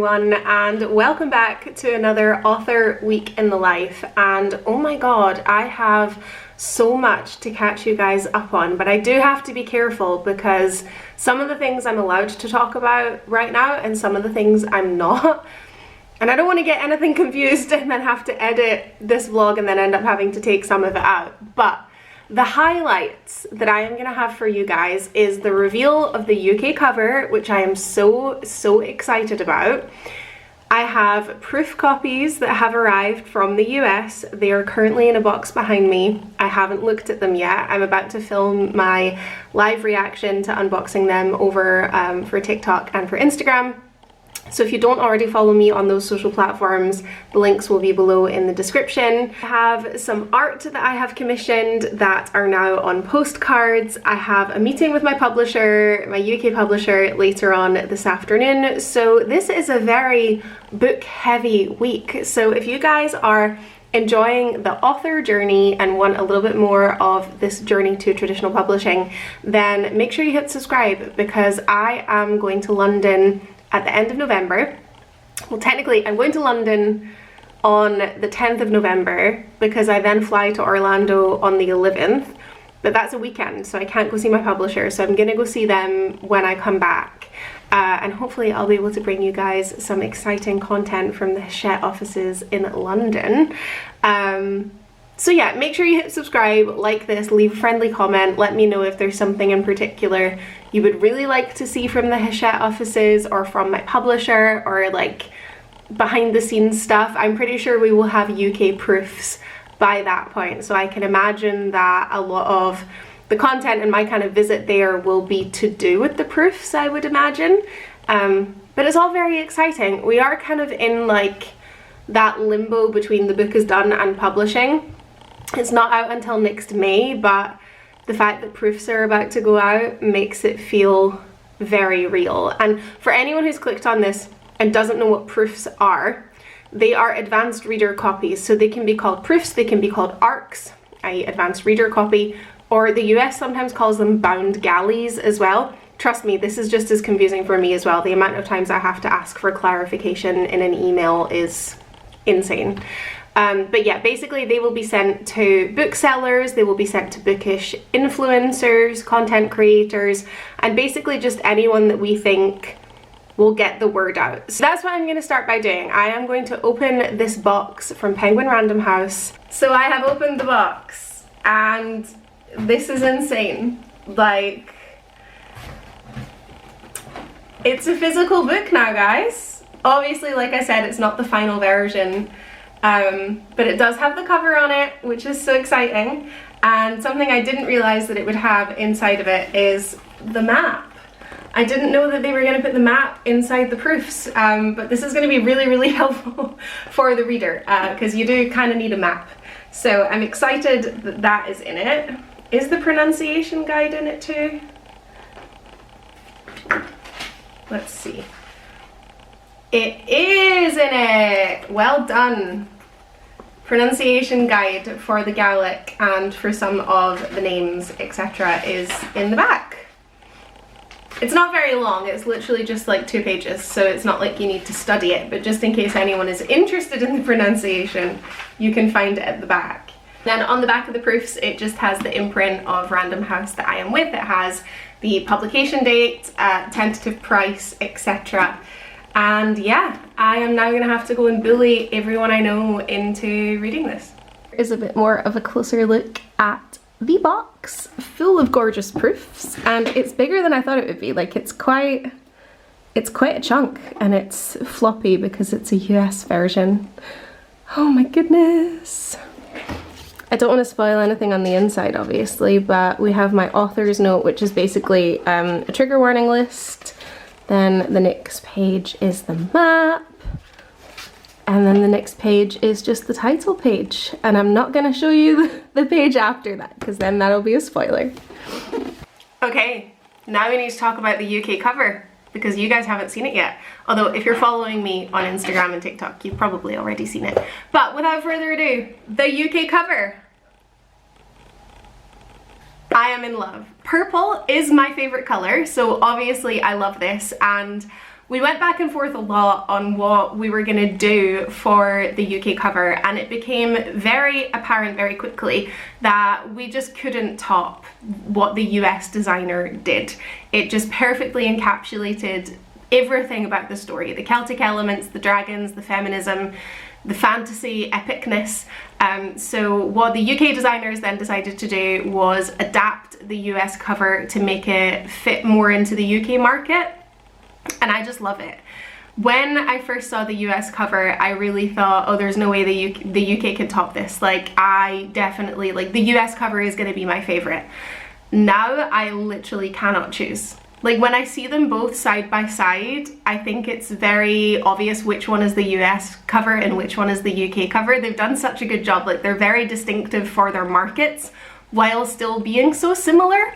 everyone, and welcome back to another author week in the life. And oh my god, I have so much to catch you guys up on, but I do have to be careful because some of the things I'm allowed to talk about right now and some of the things I'm not. And I don't want to get anything confused and then have to edit this vlog and then end up having to take some of it out. But the highlights that I am going to have for you guys is the reveal of the UK cover, which I am so excited about. I have proof copies that have arrived from the US. They are currently in a box behind me. I haven't looked at them yet. I'm about to film my live reaction to unboxing them over for TikTok and for Instagram. So if you don't already follow me on those social platforms, the links will be below in the description. I have some art that I have commissioned that are now on postcards. I have a meeting with my publisher, my UK publisher, later on this afternoon. So this is a very book heavy week. So if you guys are enjoying the author journey and want a little bit more of this journey to traditional publishing, then make sure you hit subscribe because I am going to London at the end of November. Well, technically I'm going to London on the 10th of November because I then fly to Orlando on the 11th, but that's a weekend, so I can't go see my publisher, so I'm gonna go see them when I come back. And hopefully I'll be able to bring you guys some exciting content from the Hachette offices in London. So yeah, make sure you hit subscribe, like this, leave a friendly comment, let me know if there's something in particular you would really like to see from the Hachette offices or from my publisher, or like behind the scenes stuff. I'm pretty sure we will have UK proofs by that point, so I can imagine that a lot of the content and my kind of visit there will be to do with the proofs, I would imagine. But it's all very exciting. We are kind of in like that limbo between the book is done and publishing. It's not out until next May, but the fact that proofs are about to go out makes it feel very real. And for anyone who's clicked on this and doesn't know what proofs are, they are advanced reader copies. So they can be called proofs, they can be called ARCs, i.e. advanced reader copy, or the US sometimes calls them bound galleys as well. Trust me, this is just as confusing for me as well. The amount of times I have to ask for clarification in an email is insane. But yeah, basically they will be sent to booksellers, they will be sent to bookish influencers, content creators, and basically just anyone that we think will get the word out. So that's what I'm going to start by doing. I am going to open this box from Penguin Random House. So I have opened the box and this is insane. Like, it's a physical book now, guys. Obviously, like I said, it's not the final version. But it does have the cover on it, which is so exciting. And something I didn't realize that it would have inside of it is the map. I didn't know that they were going to put the map inside the proofs, but this is going to be really helpful for the reader because you do kind of need a map. So I'm excited that that is in it. Is the pronunciation guide in it too? Let's see. It is in it! Well done! Pronunciation guide for the Gaelic and for some of the names, etc. is in the back. It's not very long, it's literally just like 2 pages, so it's not like you need to study it, but just in case anyone is interested in the pronunciation, you can find it at the back. Then on the back of the proofs, it just has the imprint of Random House that I am with. It has the publication date, tentative price, etc. And yeah, I am now gonna have to go and bully everyone I know into reading this. Here's a bit more of a closer look at the box, full of gorgeous proofs, and it's bigger than I thought it would be. Like, it's quite a chunk, and it's floppy because it's a US version. Oh my goodness. I don't want to spoil anything on the inside, obviously, but we have my author's note, which is basically a trigger warning list. Then the next page is the map, and then the next page is just the title page, and I'm not going to show you the page after that because then that'll be a spoiler. Okay, now we need to talk about the UK cover because you guys haven't seen it yet, although if you're following me on Instagram and TikTok you've probably already seen it. But without further ado, the UK cover! I am in love. Purple is my favorite color, so obviously I love this, and we went back and forth a lot on what we were going to do for the UK cover, and it became very apparent very quickly that we just couldn't top what the US designer did. It just perfectly encapsulated everything about the story, the Celtic elements, the dragons, the feminism, the fantasy epicness. So what the UK designers then decided to do was adapt the US cover to make it fit more into the UK market, and I just love it. When I first saw the US cover, I really thought, oh, there's no way the UK can top this. Like, I definitely, like, the US cover is going to be my favorite. Now I literally cannot choose. Like, when I see them both side by side, I think it's very obvious which one is the US cover and which one is the UK cover. They've done such a good job. Like, they're very distinctive for their markets while still being so similar.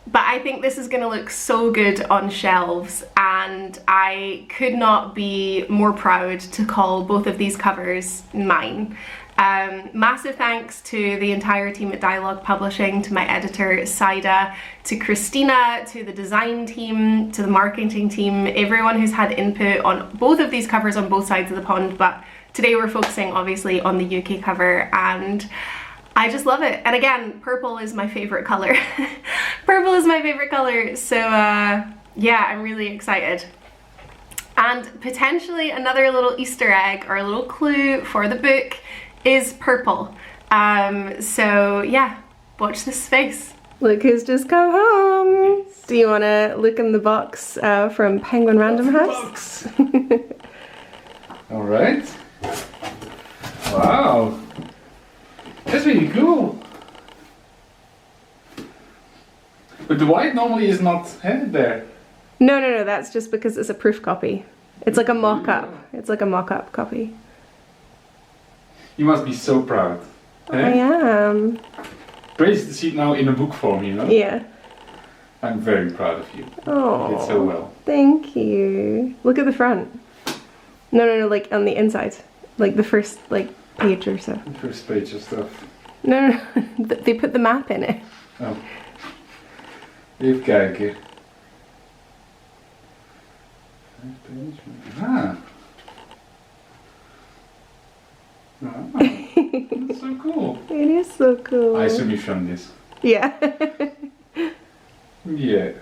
But I think this is going to look so good on shelves, and I could not be more proud to call both of these covers mine. Massive thanks to the entire team at Dialogue Publishing, to my editor Saida, to Christina, to the design team, to the marketing team, everyone who's had input on both of these covers on both sides of the pond, but today we're focusing obviously on the UK cover, and I just love it. And again, purple is my favorite color. Purple is my favorite color, so yeah, I'm really excited. And potentially another little Easter egg or a little clue for the book is purple. So yeah, watch this space. Look who's just come home. Do you want to look in the box from Penguin Random House? All right. Wow. That's really cool. But the white normally is not there. No, that's just because it's a proof copy. It's like a mock-up. It's like a mock-up copy. You must be so proud. I am. Praise to see it now in a book form, you know? Yeah. I'm very proud of you. Oh, you did so well. Thank you. Look at the front. No, like on the inside. Like the first, like, page or so. The first page of stuff. No, they put the map in it. Oh. Even kijken. Ah. Oh, that's so cool. It is so cool. I assume you filmed this. Yeah. Yeah.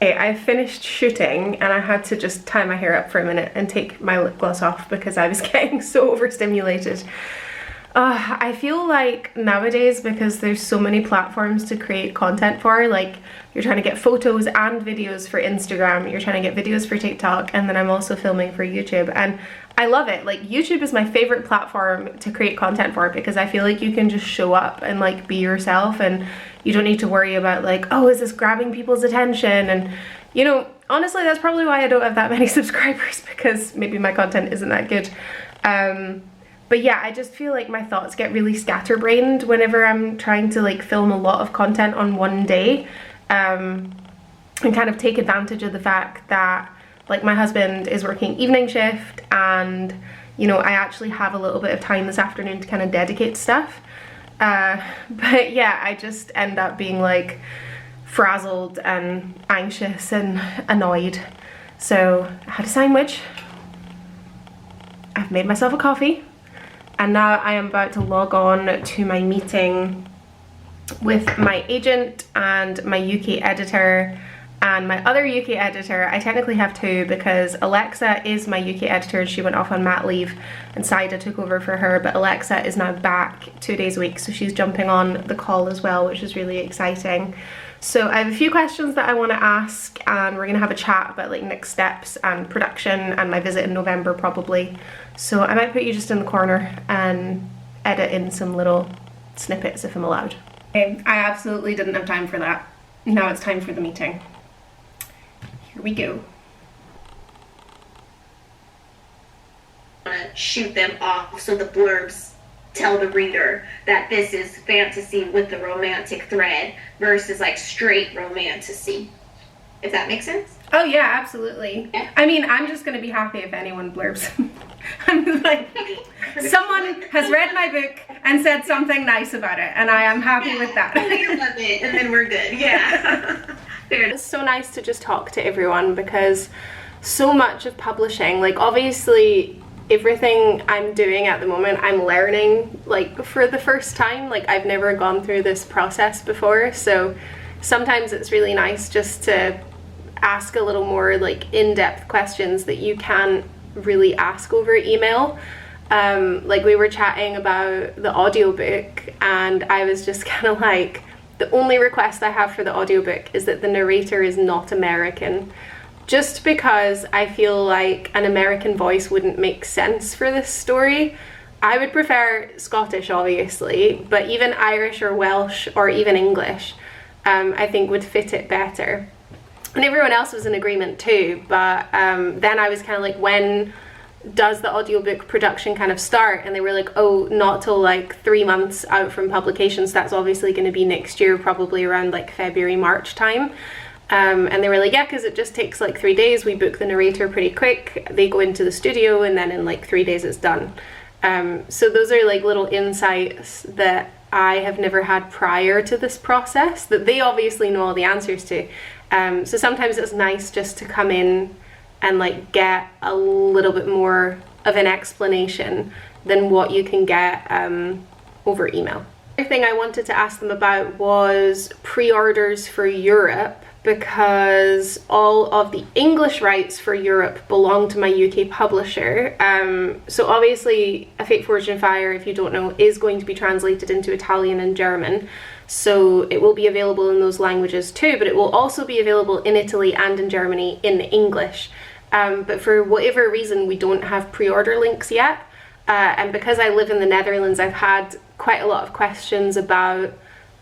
Okay, I finished shooting and I had to just tie my hair up for a minute and take my lip gloss off because I was getting so overstimulated. I feel like nowadays, because there's so many platforms to create content for, like you're trying to get photos and videos for Instagram, you're trying to get videos for TikTok, and then I'm also filming for YouTube, and I love it. Like, YouTube is my favorite platform to create content for because I feel like you can just show up and like be yourself, and you don't need to worry about like, oh, is this grabbing people's attention? And you know, honestly, that's probably why I don't have that many subscribers, because maybe my content isn't that good. But yeah, I just feel like my thoughts get really scatterbrained whenever I'm trying to like film a lot of content on one day, and kind of take advantage of the fact that like my husband is working evening shift, and you know, I actually have a little bit of time this afternoon to kind of dedicate to stuff. But yeah, I just end up being like frazzled and anxious and annoyed. So I had a sandwich, I've made myself a coffee, and now I am about to log on to my meeting with my agent and my UK editor and my other UK editor. I technically have two because Alexa is my UK editor and she went off on mat leave and Saida took over for her, but Alexa is now back 2 days a week, so she's jumping on the call as well, which is really exciting. So I have a few questions that I want to ask, and we're going to have a chat about like next steps and production and my visit in November probably. So I might put you just in the corner and edit in some little snippets if I'm allowed. Okay, I absolutely didn't have time for that. Now it's time for the meeting. Here we go. Shoot them off so the blurbs tell the reader that this is fantasy with the romantic thread versus like straight romantasy, if that makes sense. Oh yeah, absolutely. Yeah. I mean, I'm just gonna be happy if anyone blurbs. I'm like, someone has read my book and said something nice about it, and I am happy with that. I love it, and then we're good. Yeah. It's so nice to just talk to everyone, because so much of publishing, like obviously everything I'm doing at the moment I'm learning like for the first time. Like I've never gone through this process before, so sometimes it's really nice just to ask a little more like in-depth questions that you can't really ask over email. Like we were chatting about the audiobook, and I was just kind of like, the only request I have for the audiobook is that the narrator is not American, just because I feel like an American voice wouldn't make sense for this story. I would prefer Scottish obviously, but even Irish or Welsh or even English I think would fit it better. And everyone else was in agreement too, but then I was kind of like, when does the audiobook production kind of start? And they were like, oh, not till like 3 months out from publication, so that's obviously going to be next year, probably around like February, March time. And they were like, yeah, because it just takes like 3 days, we book the narrator pretty quick, they go into the studio, and then in like 3 days it's done. So those are like little insights that I have never had prior to this process, that they obviously know all the answers to. So sometimes it's nice just to come in and like get a little bit more of an explanation than what you can get over email. The other thing I wanted to ask them about was pre-orders for Europe, because all of the English rights for Europe belong to my UK publisher. So obviously A Fate Forged in Fire, if you don't know, is going to be translated into Italian and German. So it will be available in those languages too, but it will also be available in Italy and in Germany in English. But for whatever reason, we don't have pre-order links yet. And because I live in the Netherlands, I've had quite a lot of questions about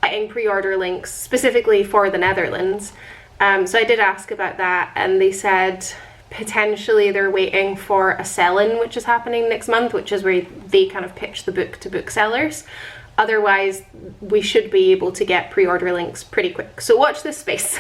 getting pre-order links specifically for the Netherlands. So I did ask about that, and they said potentially they're waiting for a sell-in, which is happening next month, which is where they kind of pitch the book to booksellers. Otherwise, we should be able to get pre-order links pretty quick. So watch this space.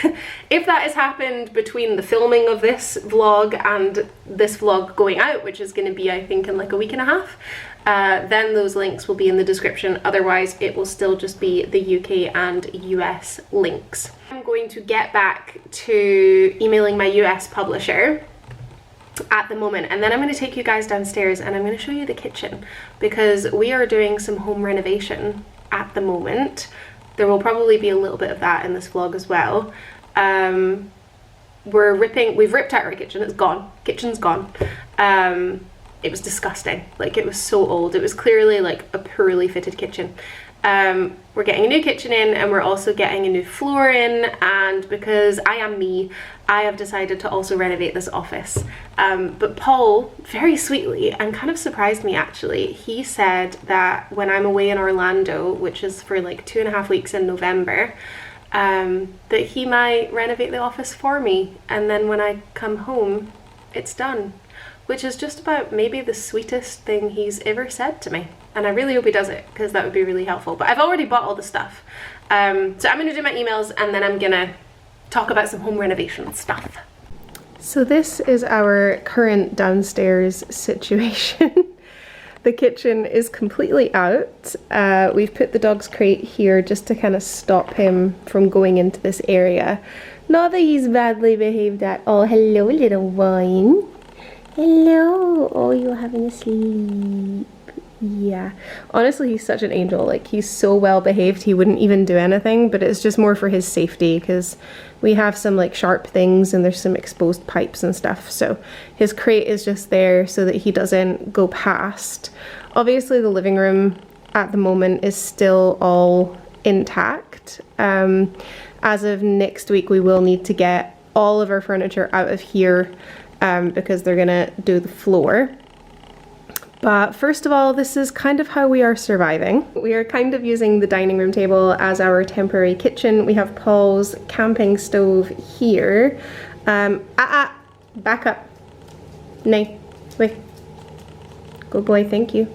If that has happened between the filming of this vlog and this vlog going out, which is going to be, I think, in like a week and a half, then those links will be in the description. Otherwise, it will still just be the UK and US links. I'm going to get back to emailing my US publisher at the moment, and then I'm going to take you guys downstairs and I'm going to show you the kitchen, because we are doing some home renovation at the moment. There will probably be a little bit of that in this vlog as well. We've ripped out our kitchen. It's gone. Kitchen's gone. It was disgusting. Like, it was so old. It was clearly like a poorly fitted kitchen. We're getting a new kitchen in, and we're also getting a new floor in, and because I am me, I have decided to also renovate this office. But Paul, very sweetly, and kind of surprised me actually, he said that when I'm away in Orlando, which is for like 2.5 weeks in November, that he might renovate the office for me, and then when I come home, it's done. Which is just about maybe the sweetest thing he's ever said to me. And I really hope he does it, because that would be really helpful. But I've already bought all the stuff. So I'm going to do my emails, and then I'm going to talk about some home renovation stuff. So this is our current downstairs situation. The kitchen is completely out. We've put the dog's crate here just to kind of stop him from going into this area. Not that he's badly behaved at all. Hello, little wine. Hello. Oh, you're having a sleep. Yeah. Honestly, he's such an angel. Like, he's so well behaved, he wouldn't even do anything, but it's just more for his safety, because we have some like sharp things and there's some exposed pipes and stuff. So his crate is just there so that he doesn't go past. Obviously, the living room at the moment is still all intact. As of next week, we will need to get all of our furniture out of here, because they're gonna do the floor. But first of all, this is kind of how we are surviving. We are kind of using the dining room table as our temporary kitchen. We have Paul's camping stove here. Back up. Nay, wait. Good boy, thank you.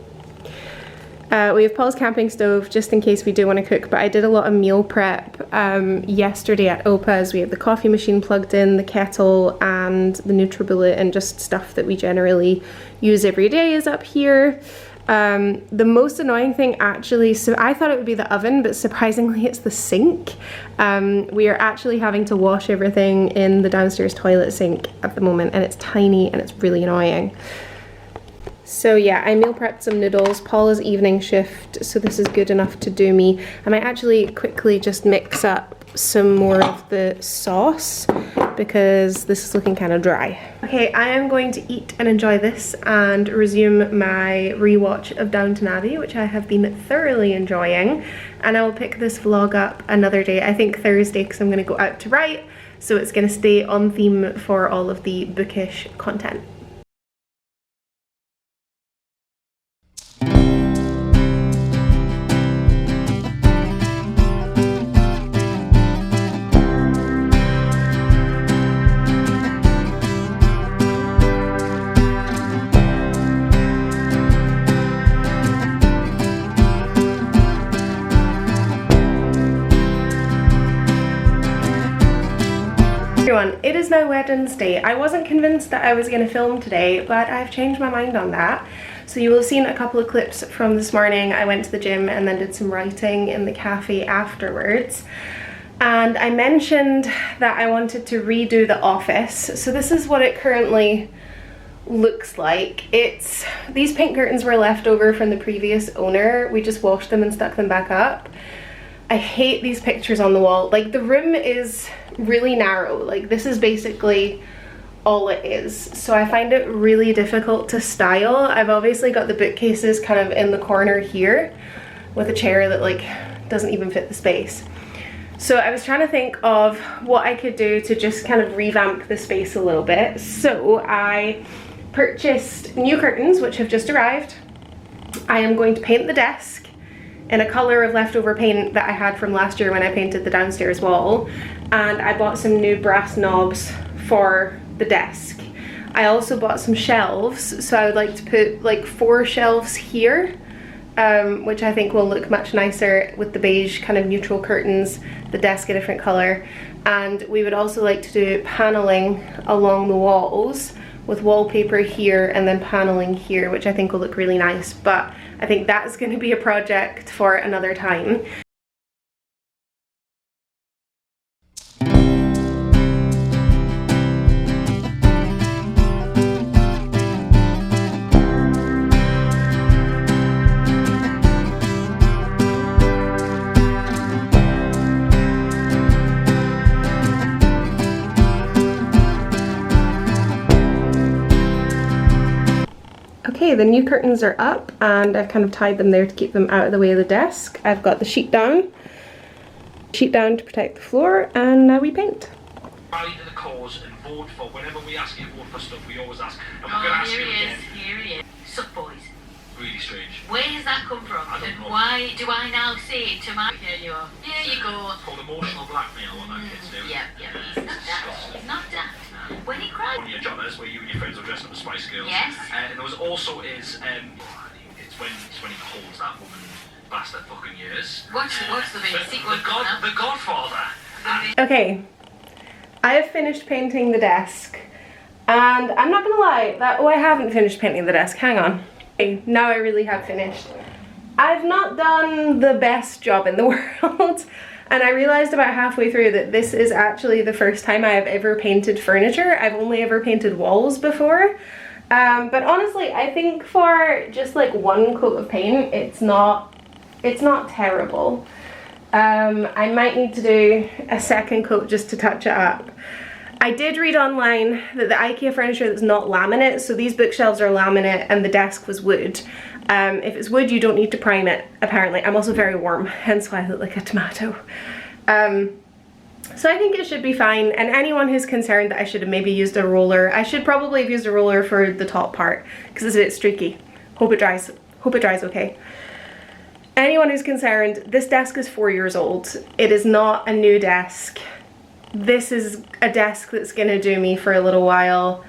We have Paul's camping stove just in case we do want to cook, but I did a lot of meal prep yesterday at Opa's. We have the coffee machine plugged in, the kettle, and the NutriBullet, and just stuff that we generally use every day is up here. The most annoying thing actually, so I thought it would be the oven, but surprisingly it's the sink. We are actually having to wash everything in the downstairs toilet sink at the moment, and it's tiny and it's really annoying. So yeah, I meal prepped some noodles. Paula's evening shift, so this is good enough to do me. I might actually quickly just mix up some more of the sauce because this is looking kind of dry. Okay, I am going to eat and enjoy this and resume my rewatch of Downton Abbey, which I have been thoroughly enjoying, and I will pick this vlog up another day, I think Thursday, because I'm going to go out to write, so it's going to stay on theme for all of the bookish content. Everyone, it is now Wednesday. I wasn't convinced that I was going to film today, but I've changed my mind on that. So you will have seen a couple of clips from this morning. I went to the gym and then did some writing in the cafe afterwards. And I mentioned that I wanted to redo the office. So this is what it currently looks like. These pink curtains were left over from the previous owner. We just washed them and stuck them back up. I hate these pictures on the wall. Like, the room is really narrow. Like, this is basically all it is. So I find it really difficult to style. I've obviously got the bookcases kind of in the corner here with a chair that like doesn't even fit the space. So I was trying to think of what I could do to just kind of revamp the space a little bit. So I purchased new curtains, which have just arrived. I am going to paint the desk in a colour of leftover paint that I had from last year when I painted the downstairs wall, and I bought some new brass knobs for the desk. I also bought some shelves, so I would like to put like 4 shelves here, which I think will look much nicer with the beige kind of neutral curtains, the desk a different colour. And we would also like to do panelling along the walls with wallpaper here and then paneling here, which I think will look really nice, but I think that's going to be a project for another time. Okay, the new curtains are up and I've kind of tied them there to keep them out of the way of the desk. I've got the sheet down to protect the floor, and now we paint. Rally to the cause and vote for whenever we ask you to vote for stuff, we always ask. And we're going to ask you again. Here he is. Suck boys. Really strange. Where does that come from? I don't And know. why do I now say to my... Here you are. Here you go. It's called emotional blackmail, what that kid's doing. Yeah, he's not daft. He's not daft. When he cried... One of your jobbers where you and your friends were dressed up as Spice Girls. Yes. And there was also it's when he holds that woman past their fucking years. What's the basic one? The Godfather. Okay, I have finished painting the desk, and I'm not gonna lie, I haven't finished painting the desk, hang on. Okay, now I really have finished. I've not done the best job in the world, and I realized about halfway through that this is actually the first time I have ever painted furniture. I've only ever painted walls before, but honestly, I think for just like one coat of paint, it's not terrible. I might need to do a second coat just to touch it up. I did read online that the IKEA furniture is not laminate, so these bookshelves are laminate and the desk was wood. If it's wood, you don't need to prime it, apparently. I'm also very warm, hence why I look like a tomato. So I think it should be fine, and anyone who's concerned that I should have maybe used a roller, I should probably have used a roller for the top part, because it's a bit streaky. Hope it dries okay. Anyone who's concerned, this desk is 4 years old. It is not a new desk. This is a desk that's gonna do me for a little while.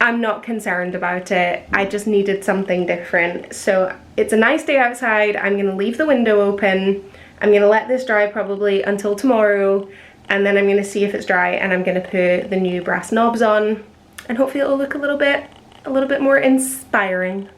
I'm not concerned about it. I just needed something different. So it's a nice day outside. I'm gonna leave the window open. I'm gonna let this dry probably until tomorrow, and then I'm gonna see if it's dry, and I'm gonna put the new brass knobs on, and hopefully it'll look a little bit more inspiring.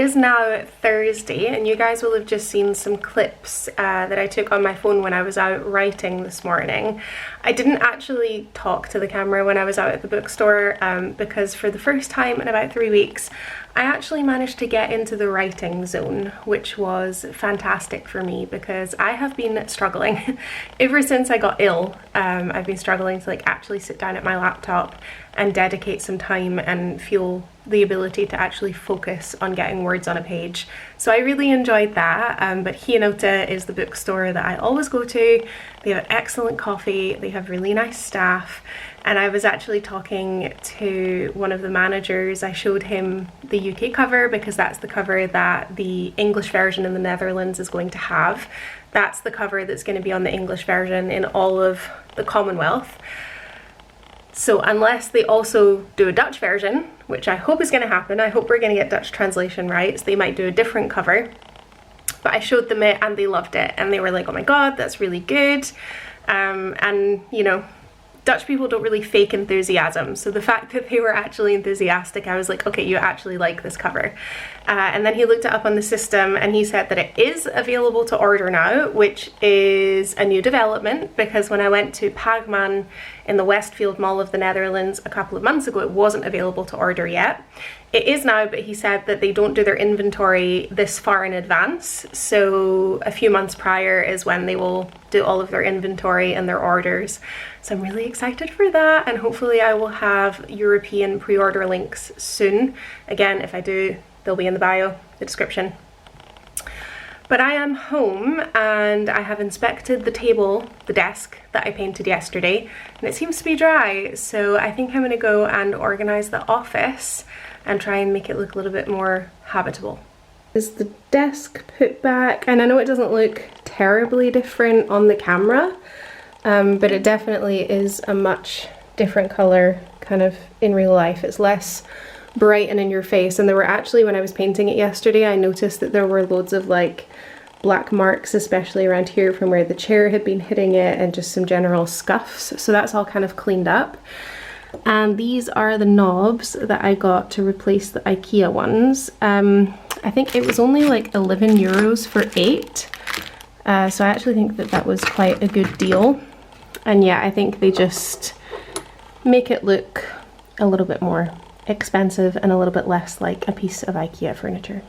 is now Thursday, and you guys will have just seen some clips that I took on my phone when I was out writing this morning. I didn't actually talk to the camera when I was out at the bookstore because for the first time in about 3 weeks I actually managed to get into the writing zone, which was fantastic for me because I have been struggling ever since I got ill. I've been struggling to like actually sit down at my laptop and dedicate some time and feel the ability to actually focus on getting words on a page. So I really enjoyed that, but Hianota is the bookstore that I always go to. They have excellent coffee, they have really nice staff, and I was actually talking to one of the managers. I showed him the UK cover because that's the cover that the English version in the Netherlands is going to have. That's the cover that's going to be on the English version in all of the Commonwealth. So unless they also do a Dutch version, which I hope is going to happen, I hope we're going to get Dutch translation rights, they might do a different cover. But I showed them it and they loved it and they were like, oh my god, that's really good. And you know, Dutch people don't really fake enthusiasm, so the fact that they were actually enthusiastic, I was like, okay, you actually like this cover. And then he looked it up on the system and he said that it is available to order now, which is a new development because when I went to Pagman in the Westfield Mall of the Netherlands a couple of months ago, it wasn't available to order yet. It is now, but he said that they don't do their inventory this far in advance, so a few months prior is when they will do all of their inventory and their orders. So I'm really excited for that, and hopefully I will have European pre-order links soon. Again, if I do, they'll be in the bio, the description. But I am home and I have inspected the table, the desk that I painted yesterday, and it seems to be dry, so I think I'm going to go and organise the office and try and make it look a little bit more habitable. Is the desk put back, and I know it doesn't look terribly different on the camera, but it definitely is a much different colour kind of in real life. It's less bright and in your face, and there were actually, when I was painting it yesterday, I noticed that there were loads of like black marks, especially around here from where the chair had been hitting it, and just some general scuffs, so that's all kind of cleaned up. And these are the knobs that I got to replace the IKEA ones. I think it was only like 11 euros for 8, so I actually think that that was quite a good deal. And yeah, I think they just make it look a little bit more expensive and a little bit less like a piece of IKEA furniture.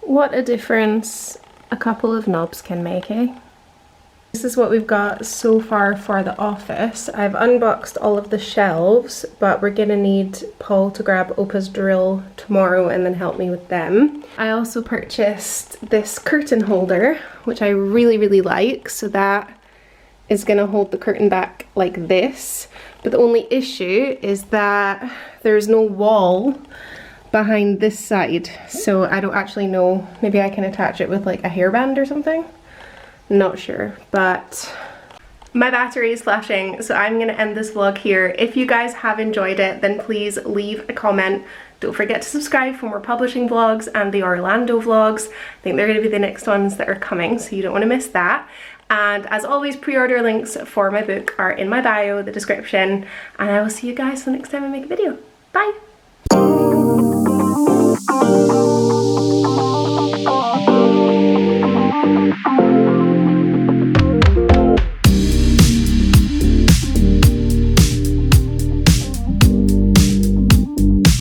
What a difference a couple of knobs can make, eh? This is what we've got so far for the office. I've unboxed all of the shelves, but we're gonna need Paul to grab Opa's drill tomorrow and then help me with them. I also purchased this curtain holder, which I really, really like. So that is gonna hold the curtain back like this. But the only issue is that there's no wall behind this side, so I don't actually know, maybe I can attach it with like a hairband or something, not sure. But my battery is flashing, so I'm gonna end this vlog here. If you guys have enjoyed it, then please leave a comment. Don't forget to subscribe for more publishing vlogs and the Orlando vlogs. I think they're gonna be the next ones that are coming, so you don't want to miss that. And as always, pre-order links for my book are in my bio, the description, and I will see you guys the next time I make a video. Bye!